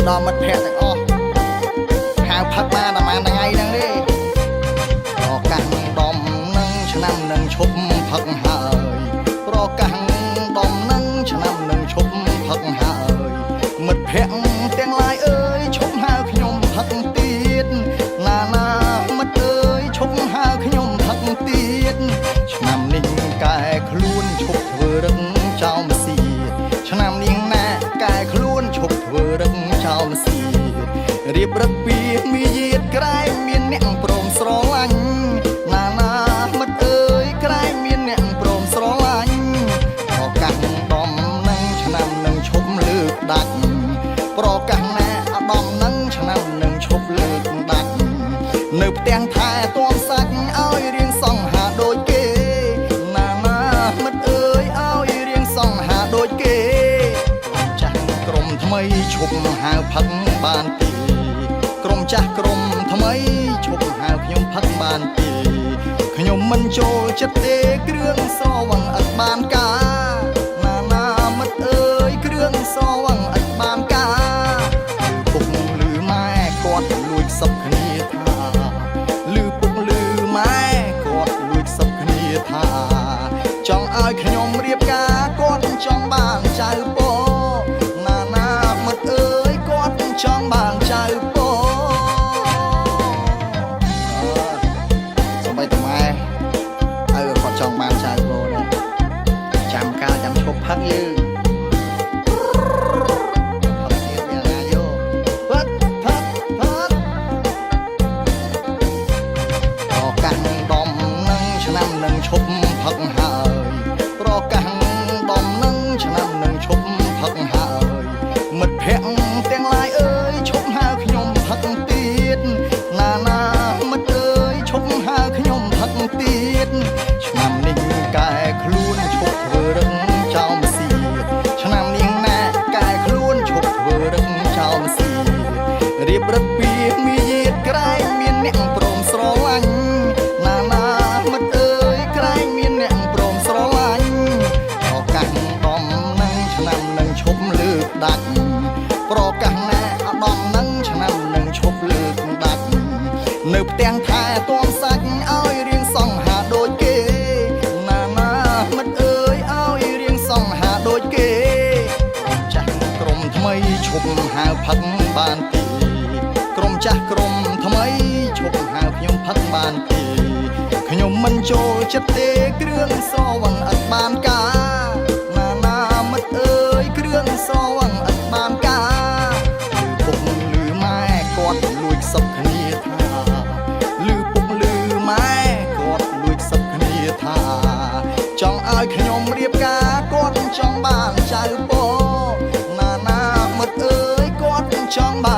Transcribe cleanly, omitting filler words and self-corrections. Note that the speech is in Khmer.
ដល់មិត្តភក្តិទាំងអស់ហៅផឹកបានតែមួយថ្ងៃហ្នឹងទេប្រកាសដំនឹងឆ្នាំនឹងឈប់ផឹកហើយប្រកាសដំនឹងឆ្នាំនឹងឈប់ផឹកហើយមិត្តភក្តិទាំងឡាយអើយឈប់ហៅខ្ញុំផឹកទៀតណាមិត្តអើយឈប់ហៅខ្ញុំផឹកទៀតឆ្នាំនេះកែខ្លួនឈប់ធ្វើរឹកចោលម្សៀតឆ្នាំនេះណាកែខ្លួនឈប់ធ្វើរឹកចោលម្សៀតរៀបរឹកពីមាយាទក្រែងមានអ្នកព្រមស្រឡាញ់ណាមិត្តអើយក្រែងមានអ្នកព្រមស្រឡាញ់ប្រកាសដំនឹងឆ្នាំនឹងឈប់លើកដាច់ប្រកាសណាអាដំនឹងឆ្នាំនឹងឈប់លើកដាច់នៅផ្ទាំងថែទាំសាច់ឲ្យរៀងសង្ហាដូចគេណាមិត្តអើយឲ្យរៀងសង្ហាដូចគេចាស់ក្រុមថ្មីឈប់ហៅផឹកបានទីក្រុមចាស់ក្រុមថ្មីឈប់ហៅខ្ញុំផឹកបានទីខ្ញុំមិនចូលចិត្តទេគ្រឿងស្រវឹងឥតបានការណាមិត្តអើយគ្រឿងស្រវឹងឥតបានការពុកឮម៉ែគាត់លួចសពគ្នាថាឮពុកឮម៉ែគាត់លួចសពគ្នាថាចង់ឲ្យខ្ញុំរៀបការគាត់ចង់បានចៅពណាមិត្តអើយគាត់ចង់បានចៅពសំបីតម៉ែឲ្យគាត់ចង់បានចៅពដែរចាំកាលចាំឈប់ផឹកយើងឈប់ផឹកហើយប្រកាសដំនឹងឆ្នាំនឹងឈប់ផឹកហើយមិត្តភក្តិទាំងឡាយអើយឈប់ហៅខ្ញុំផឹកទៀតណាមិត្តអើយឈប់ហៅខ្ញុំផឹកទៀតឆ្នាំនេះកែខ្លួនឈប់ធ្វើរឹងចោលម្សៀតឆ្នាំនេះណាកែខ្លួនឈប់ធ្វើរឹងចោលម្សៀតរៀបរឹកពីមាយាទក្រែងមានអ្នកព្រមស្រឡាញ់ណាមិត្តឈប់លើកដាច់ប្រកាសណាអាដំនឹងឆ្នាំនឹងឈប់លើកដាច់នៅផ្ទាំងថែទាំសាច់ឲ្យរៀងសង្ហាដូចគេណាមិត្តអើយឲ្យរៀងសង្ហាដូចគេចាស់ក្រុមថ្មីឈប់ហៅផឹកបានទីក្រុមចាស់ក្រុមថ្មីឈប់ហៅខ្ញុំផឹកបានទីខ្ញុំមិនចូលចិត្តទេគ្រឿងស្រវឹងឥតបានការណាមិត្តអើយគ្រឿងស្រវឹងឥតបានការពុកឮម៉ែគាត់លួចសពគ្នាថាឮពុកឮម៉ែគាត់លួចសពគ្នាថាចង់ឲ្យខ្ញុំរៀបការគាត់ចង់បានចៅពណាមិត្តអើយគាត់ចង់បាន